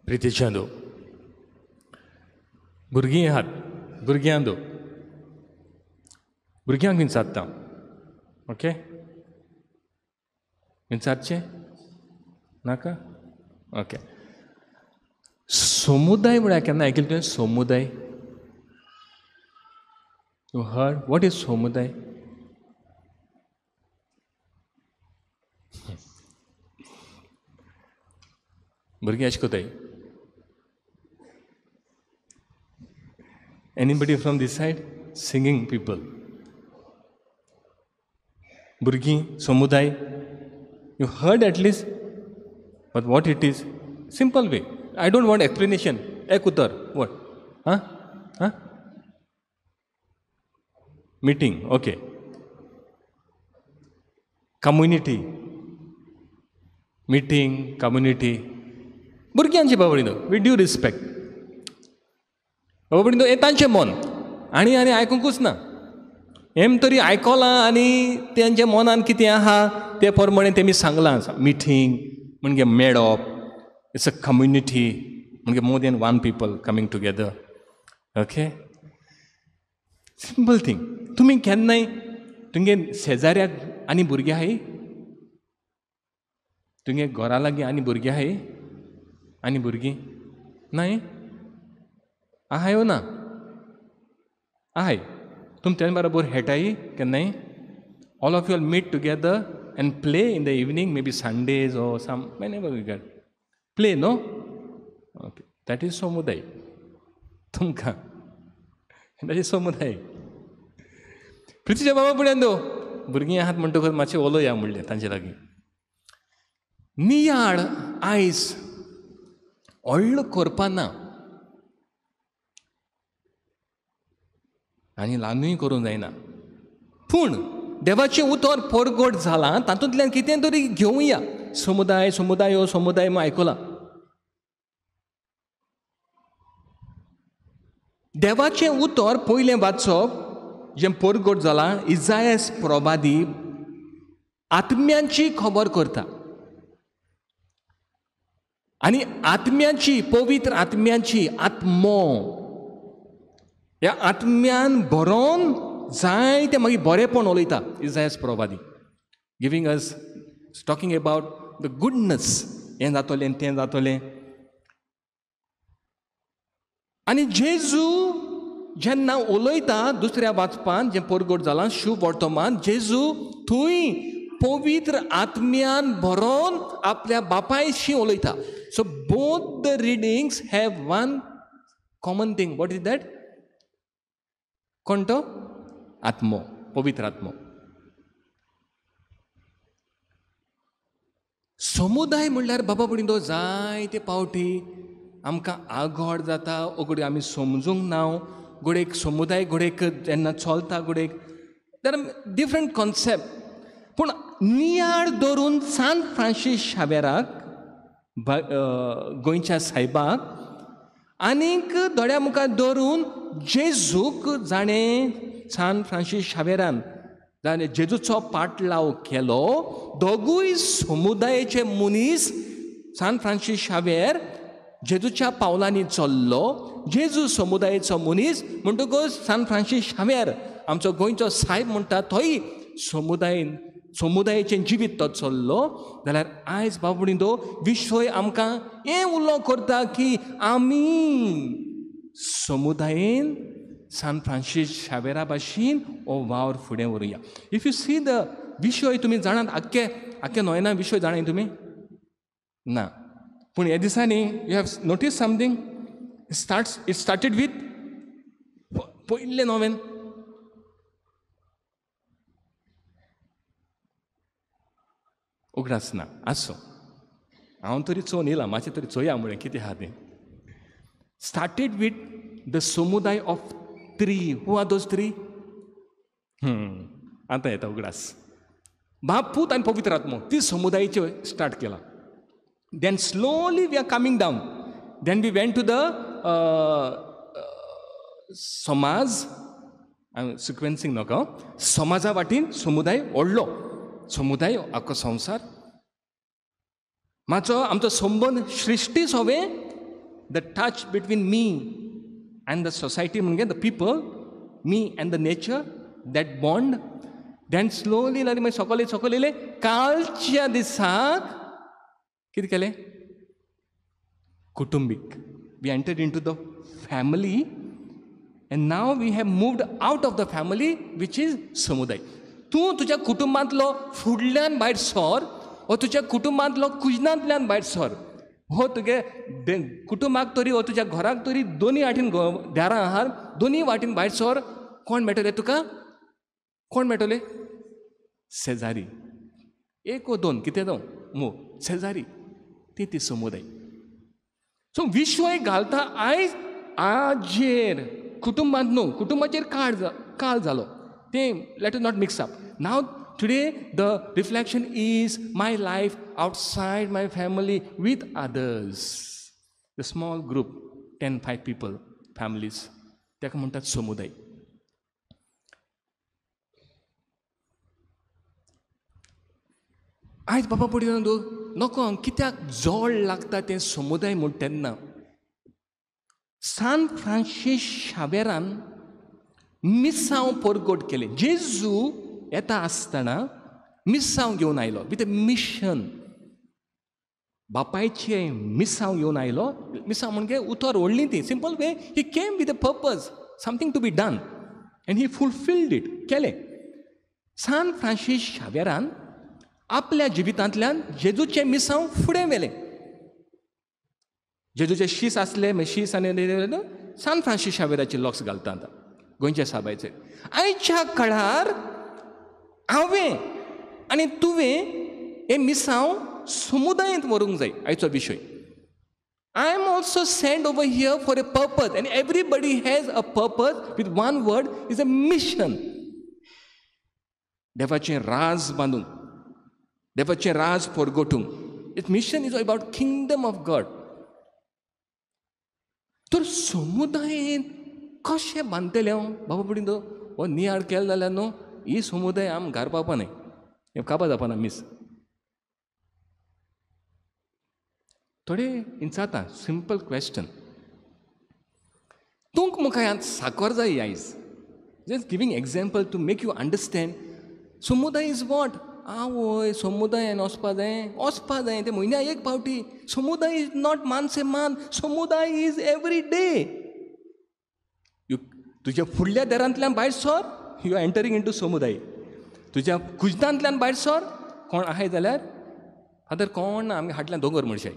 प्रितीच्यान भुरगीं आहात, भुरग्यांक विचारता. ओके, विचारचें नाका. ओके, समुदाय म्हळ्यार केन्ना आयकलें तुवें? समुदाय, यू हर्ड वॉट इज समुदाय? भुरगीं अशें कोताय. Anybody from this side? Singing people. Burgi, Samudai. You heard at least? But what it is? Simple way. I don't want explanation. Ekutar. What? Huh? Huh? Meeting. Okay. Community. Meeting, community. भुरग्यांची बाबडीनो, with due respect. बाबडीनो हें तांचें मन आनी आयकुंकूच ना. हें तरी आयकलां आनी तेंच्या मनान कितें आहा ते प्रमाणे तेमी सांगलां. मिटींग म्हणजे मेळप, इट्स अ कम्युनिटी म्हणजे more than one people coming together. Okay, simple thing. तुमी केन्नाय तुमगे शेजाऱ्याक आनी भुरगीं आहाय? तुमगे घरा लागीं आनी भुरगीं आहाय? आनी भुरगीं नाय? आहाय ओ ना? आहाय. तुम तेन बरोबर खेळटाय केन्नाय? All of you will meet together and play in the evening, maybe Sundays or some, whenever we get. Play, no? Okay. That is Samuday. Tumka. That is Samuday. प्रितीच्या बाबा फुड्यान दो भुरगीं आहात म्हणटकच मातशें उलोवया म्हणलें तांचे लागीं. नियाळ आयज व्हडलो करपाना आनी ल्हानूय करूंक जायना, पूण देवाचें उतर परगट जालां तातूंतल्यान कितें तरी घेवया. समुदाय समुदाय हो समुदाय म्हूण आयकलां. देवाचें उतर पयलें वाचप जें परगट जालां. इजायास प्रवादी आत्म्यांची खबर करता आनी आत्म्याची, पवित्र आत्म्याची, आत्मो ह्या आत्म्यान भरोवन जायते मागीर बरेपण उलयता. इजायास प्रवादी giving us, talking about the goodness, हें जातलें तें जातलें. आनी जेजू जेन्ना उलयता दुसऱ्या वाचपान जें परगट जालां शुभ वर्तमान, जेजू थंय पवित्र आत्म्यान भरोवन आपल्या बापायशी उलयता. So both the readings have one common thing. What is that? कोण तो? आत्मो, पवित्र आत्मो. समुदाय म्हणल्यार बाबा भयणींनो जायते पावटी आमकां आगोड जाता, घडये आमी समजूंक ना. घडयेक समुदाय घडयेक जेन्ना चलता घडयेक देर आर डिफरंट कॉन्सेप्ट. पूण नियाळ धरून सान फ्रांसीस शावेराक, गोंयच्या सायबाक, आनीक दोळ्या मुखार धरून जेजूक जाणें सान फ्रांसीस शावेरान जाणें जेजूचो पाटलाव केलो. दोगूय समुदायाचे मनीस सान फ्रांसीस शावेर जेजूच्या पावलांनी चल्लो. जेजू समुदायाचो मनीस म्हणटकच सान फ्रांसीस शावेर आमचो गोंयचो सायब म्हणटा थंय समुदायाचें जिवीत तो चल्लो. जाल्यार आयज बाबडींनो विश्वय आमकां हें उलो करता की आमी समुदायेन सान फ्रांसीस शावेरा भाशेन हो वावर फुडें व्हरुया. इफ यू सी द विशय, तुमी जाणात आख्खे नोयना विशय जाणाय तुमी? ना. पूण ह्या दिसांनी you have notice something. It started with पयलें नोवेन उगडास ना. आसो, हांव तरी चोवन येयलां, मातशें तरी चोया म्हळें कितें आहा तें. स्टार्टेड वीथ द समुदाय ऑफ 3. Who are those 3? आतां येता उगडास. बाप, पूत आनी पवित्र आत्मो, ती समुदायाचे स्टार्ट केला. Then slowly we are coming down. Then we went to the समाज. सिक्वेन्सिंग नाका. समाजा वाटेन समुदाय व्हडलो समुदाय, आख्खो संवसार. मातसो आमचो संबंद सृश्टी सोबे the touch between me and the society म्हणजे the people, me and the nature, that bond. Then slowly मागीर सकयल सकयल येयलें. कालच्या दिसाक कितें केलें? कुटुंबीक. We entered in to the family and now we have moved out of the family which is समुदाय. तूं तुज्या कुटुंबांतलो फुडल्यान भायर सर, वो तुज्या कुटुंबांतलो कुजनांतल्यान भायर सर. हो तुगे कुटुंबाक तरी हो तुज्या घराक तरी दोनी वाटेन दारां आहात, दोनी वाटेन भायर सर. कोण मेळटले तुका? कोण मेळटले? शेजारी. एक व दोन कितें जावं मो शेजारी, ती समुदाय. सो विश्व एक घालता आयज आजेर कुटुंबांत न्हू, कुटुंबाचेर काळ जालो. तें let us not mix up. Now today the reflection is my life outside my family with others. The small group 10-5 people families, ताका म्हणटात समुदाय. आयज बाबा पडिनो नको कित्याक जोड लागता तें समुदाय म्हूण तेन्ना सान फ्रांसीस शावेरान मिसांव परगट केलें. जेजू येता आसतना मिसांव घेवन आयलो विथ अ मिशन. बापायचें मिसांव घेवन आयलो. मिसांव म्हणजे उतर व्हडली ती simple way. He came with a purpose, something to be done, and he fulfilled it. केलें. सान फ्रांसीस शावेरान आपल्या जिवितांतल्यान जेजूचें मिसांव फुडें व्हेलें. जेजूचे शीस आसले, शीस आनी सान फ्रांसीस शावेराचे लॉक्स घालता आतां गोंयच्या साबायचेर. आयच्या काळार हांवें आनी तुवें हे मिसांव समुदायांत व्हरूंक जाय. आयचो विशय. I am also send over here for a purpose, and everybody has a purpose with one word is a mission. देवाचें राज बांदूंक, देवाचें राज परगटूंक. It mission is about kingdom of God. तर समुदाय कशें बांदतले हांव बाबा पडिन तो हो नियाळ केलो जाल्यार न्हू ही समुदाय आम घार पावपा न्हय, हें काबार जावपाना मिस. थोडे जाता सिंपल क्वेश्चन. तुमकां म्हाका साकर जाय आयज. Just giving example to make you understand. समुदाय इज वॉट? आवय समुदायान वचपा जाय ते म्हयन्या एक फावटी. समुदाय इज नॉट मानसे मान. समुदाय इज एवरी डे. तुज्या फुडल्या दारांतल्यान भायर sir, you are entering in to समुदाय. तुज्या कुजनांतल्यान भायर सर, कोण आहाय जाल्यार फादर कोण ना, आमगे हाटल्यान दोंगर म्हणशाय.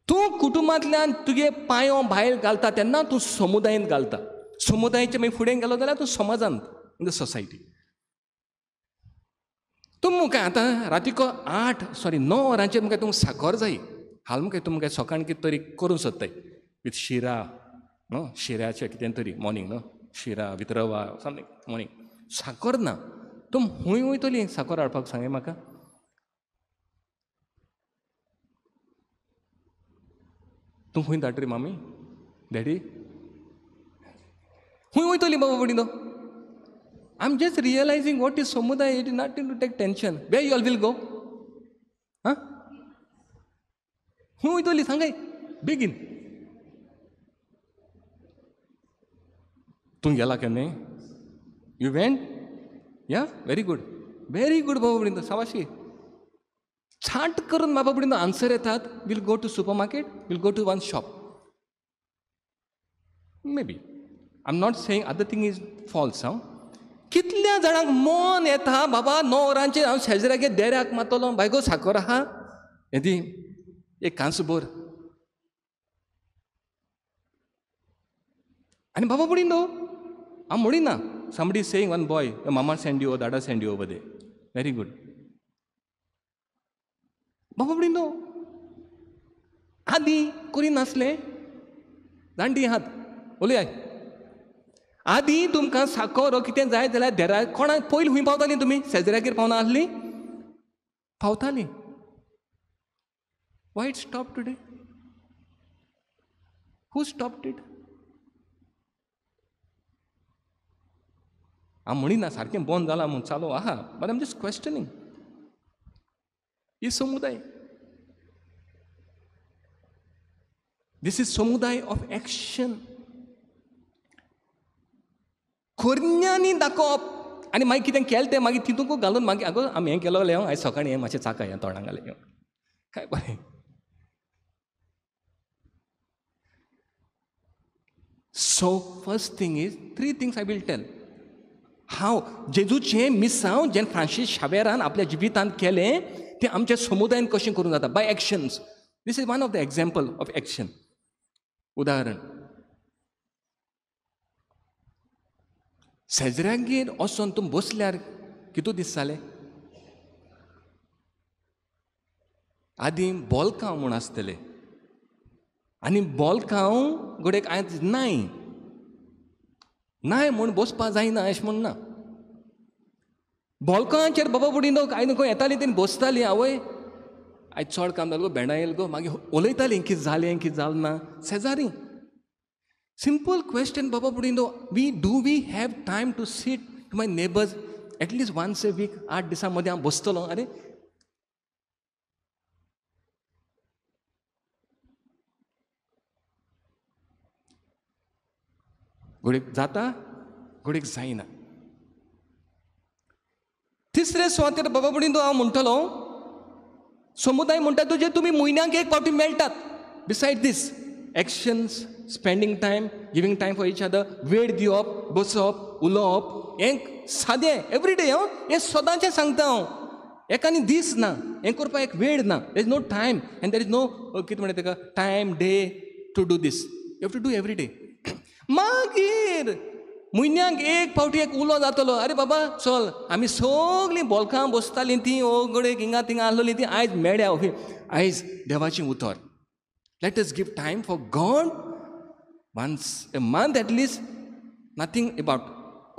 तूं कुटुंबांतल्यान तुगे पांयो भायर घालता तेन्ना तूं समुदायांत घालता. समुदायाचे मागीर फुडें गेलो जाल्यार तूं समाजांत, इन द सोसायटी. तुम मुखार आतां रातीको 9 वरांचेर मुखार तुमकां साकर जाय. हाल मुखार तुमकां सकाळीं कितें तरी करूंक सोदताय विथ शिरा न्हू, शिऱ्याचें कितें तरी मॉर्निंग न्हू, शिरा विथ रवा समथींग मॉर्निंग. साकर ना. तुम हूंय वयतली साकर हाडपाक सांगे म्हाका. तूं खंय धाडटा रे मामी डॅडी? खंय वयतली बाबा पडिनो? I am just realising what is समुदाय. It is not to take tension. Where you all will go? हां खंय वयतली सांगाय बेगीन. तूं गेला केन्ना? You went? Yeah very good, very good बाबा पडिनो, साबाशी. छाट करून बाबा पडिनो आन्सर येतात. Will go to supermarket, will go to one shop. Maybe I am not saying other thing is false. हांव कितल्या जाणांक मन येता बाबा 9 वरांचेर हांव शेजरागे देऱ्याक मातलो, बायगो साकर आहा येदी एक कांसभर. आनी बाबा पडिनो हांव म्हणिना. समबडी सेईंग वन बॉय, मामा सेंड यू, दादा send you over there. Very good. बाबा पडिनो आदी करिनासले. जाणटी आहात उलयाय. आदी तुमकां साकर हो कितें जाय जाल्यार देरा कोणाक पयलीं खंय पावतालीं तुमी? शेजऱ्यागेर पावना आसलीं? पावतालीं. Why it stop today? Who stopped it? हांव म्हणिना सारकें बंद जालां म्हूण चालू आहा, but I am just questioning. ही समुदाय This is समुदाय ऑफ एक्शन. खोर्न्यांनी दाखोवप आनी मागीर कितें केलें तें मागीर तितूंक घालून मागीर आगो आमी हें केलो जाल्यार आयज सकाळीं हें मातशें चाका हें तोंडाक घालें काय बरें. So first thing is, 3 things I will tell. हांव जेजूचें मिसांव जें फ्रांसीस शावेरान आपल्या जिवितांत केलें तें आमच्या समुदायान कशें करूं जाता by actions. This is one of the example of action. उदाहरण, शेजऱ्यागेर वचून तूं बसल्यार कितू दिसतालें? आदीं बोलकांव म्हूण आसतलें आनी बोलकांव घडयेक आयज नाय म्हूण बसपा जायना अशें म्हूण ना. बोलकांचेर बाबा बुडीनो काय न्हू खंय येतालीं तेणी बसतालीं. आवय आयज चड काम जालें गो, भेंडा येयल गो, मागीर उलयतालीं कितें जालें कितें जालें ना. शेजारी सिंपल क्वेश्चन बाबा बुडीनो, we have time to sit to my neighbours at least once a week. 8 दिसां मदीं हांव बसतलो. अरे घोडयेक जाता, घोडयेक जायना. तिसरे सुवातेर बाबा बुडीनो हांव म्हणटलो, समुदाय म्हणटा तुजे तुमी म्हयन्याक एक फावटी मेळटात. Beside this actions, spending time, giving time for each other, वेळ दिवप, बसप, उलोवप, हें सादें एवरीडे. हें सदांचें सांगता हांव. एकानी दीस ना, हें करपाक एक वेळ ना. There is no time and there is no कितें म्हणटा तेका time day to do this. You have to do everyday. मागीर म्हयन्याक एक फावटी एक उलो जातलो. अरे बाबा चल, आमी सगळीं बोलकां बसतालीं तीं घोडयेक हिंगा थिंगा आसलोलीं तीं आयज मेळ्या. आयज देवाचें उतर. Let us give time for God once a month at least. Nothing about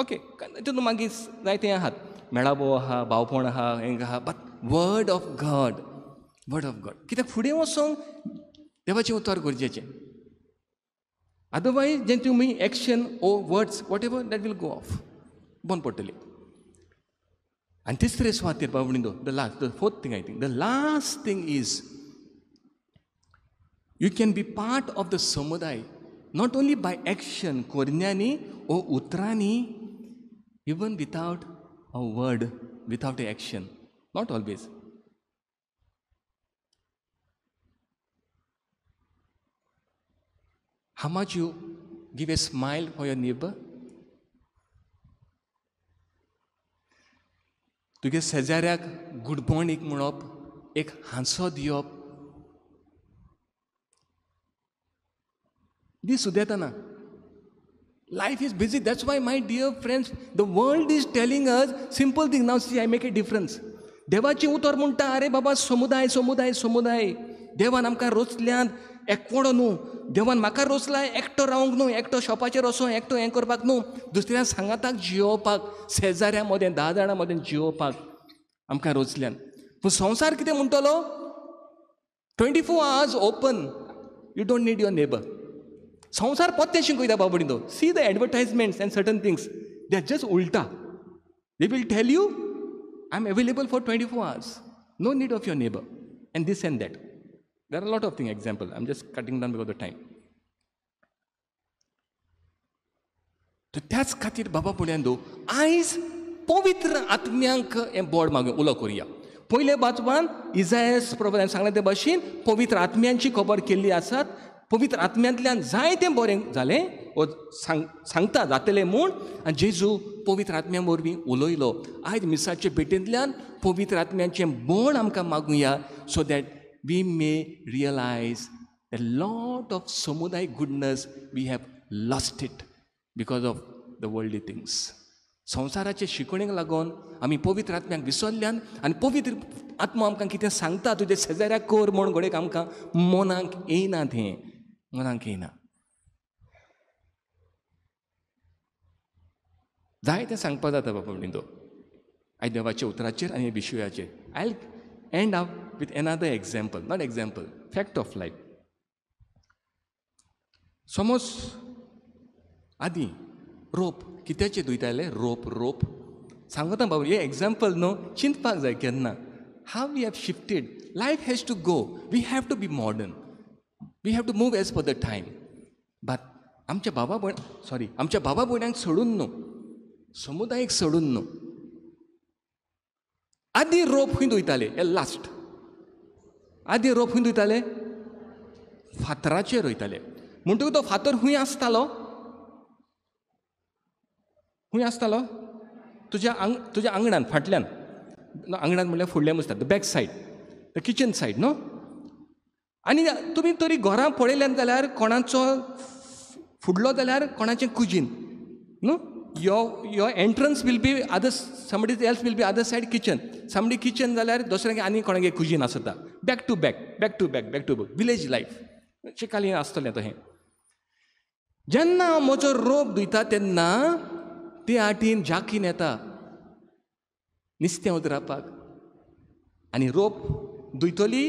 okay. तितून मागीर जायतें आहात, मेळावो आहा, भावपण आहा, हें आहा, but word of God, word of God. कित्याक फुडें वचोंक देवाचें उतर गरजेचें. अदरवायज जें तुमी action or words whatever that will go off, बंद पडटली. आनी तिसरे सुवातेर बाबा बुडीनो, the fourth thing, I think the last thing is, you can be part of the samudai not only by action, kornyani or utrani, even without a word, without a action. Not always. How much you give a smile for your neighbor? तुगे शेजाऱ्याक good morning म्हणप, एक हांसो दिवप, दीस सुद्धा. Life is busy. That's why, my dear friends, the world is telling us simple thing. Now see, I make a difference. देवाची उतर म्हणटा, अरे बाबा समुदाय समुदाय समुदाय. देवान आमकां रोचल्यांत एकवडो न्हू. देवान म्हाका रोचला एकटो रावंक न्हू, एकटो शॉपाचेर वचूं, एकटो हें करपाक न्हू, दुसऱ्या सांगाताक जियोवपाक, शेजाऱ्या मदें 10 जाणां मदें जियोवपाक आमकां रोचल्यान. पूण संवसार कितें म्हणटलो? 24 hours open. You don't need your neighbor. संवसार पोत्तें शिकयता बाबा बुडीनो. See the advertisements and certain things, they are just उल्टा. They will tell you, I am available for 24 hours. No need of your neighbor. And this and that. There are a lot of things, example. I'm just cutting down because of the time. तर त्याच खातीर बाबा बुड्यांदो आयज पवित्र आत्म्यांक हें board मागून उलो करुया. पयले वाचपान इजायास प्रभुतान सांगले ते भाशेन पवित्र आत्म्यांची खबर केल्ली आसात. पवित्र आत्म्यांतल्यान जायतें बरें जालें सांगता जातलें म्हूण, आनी जेजू पवित्र आत्म्या वरवीं उलयलो. आयज मिसाचे भेटेंतल्यान पवित्र आत्म्याचें बळ आमकां मागुया, so that we may realise the lot of समुदाय goodness we have lost it because of the worldly things. संवसाराचे शिकवणेक लागून आमी पवित्र आत्म्याक विसरल्यान, आनी पवित्र आत्मा आमकां कितें सांगता तुजे शेजाऱ्याक कर म्हूण घडयेक आमकां मनाक येयना, तें मनाक येयना. जाय तें सांगपा जाता बाबा बुडीनो आयज देवाच्या उतराचेर आनी विशयाचेर. I end up with another example, not example, fact of life. समज आदीं रोप कित्याचेर धुयताले? रोप सांगता बाबा, हे एग्जाम्पल न्हू, चिंतपाक जाय केन्ना. How we have shifted. Life has to go. We have to be modern. We have to move as per the time. But आमच्या बाबा भयणांक सोडून न्हू, समुदायाक सोडून न्हू. आदी रोप खंय वयताले, लास्ट आदी रोप खंय वयताले, फातराचेर वयताले. म्हणटकूच तो फातर खंय आसतालो, तुज्या आंगणान फाटल्यान, आंगणान म्हणल्यार फुडलें म्हणटा the back side, the kitchen side न्हू. आनी तुमी तरी घरां पळयल्यान जाल्यार कोणाचो फुडलो जाल्यार कोणाचें कुजीन न्हू. Your entrance will be other, somebody else will be other side kitchen, somebody kitchen जाल्यार दुसऱ्याक आनी कोणागे कुजीन आसता. Back to back village life शिकाली आसतलें तहें. जेन्ना हांव म्हजो रोप धुयता तेन्ना ते आटीन जाकीन येता नुस्तें उजरावपाक. आनी रोप धुयतली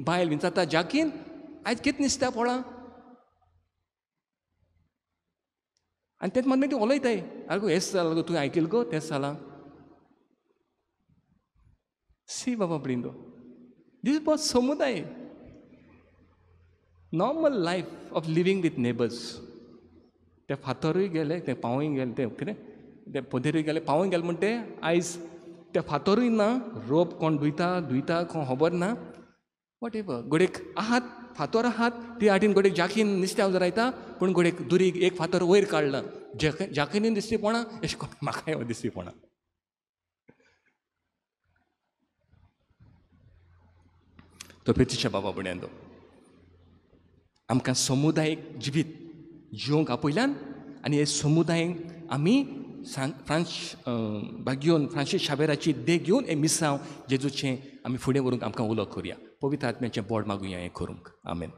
बायल विचारता जाकीन आयज कितें नुस्तें पळा. आनी तेच मागीर ती उलयताय, आगो हेंच जालां गो, तुवें आयकलां गो तेंच जालां. सी बाबा ब्रिंदो, दीस वॉज समुदाय, normal life of living with neighbours. ते फातरूय गेले, ते पावूय गेले, ते कितें ते पोदेरूय गेले, पावूय गेले म्हणटे आयज ते फातरूय ना, रोप कोण धुयता कोण खबर ना. वॉट एवर, गोडेक आहात फातर आहात ती आटीन गोडेक जाकीन नुस्तें उजरायता, पूण गोडेक दुरीक एक फातर वयर काडला. जाकीनूय दिसतीपणा, अशें करून म्हाकाय दिसतीपणा. तो प्रितीच्या बाबा भयणांनो, आमकां समुदायीक जिवीत जिवंक आपयल्यान, आनी हे समुदायाक आमी फ्रांसीस शावेराची देख घेवन हे मिसांव जेजूचें आमी फुडें व्हरूंक आमकां उलो करुया. पवित्र आत्म्याचें बोड मागुया हें करूंक. आमेन.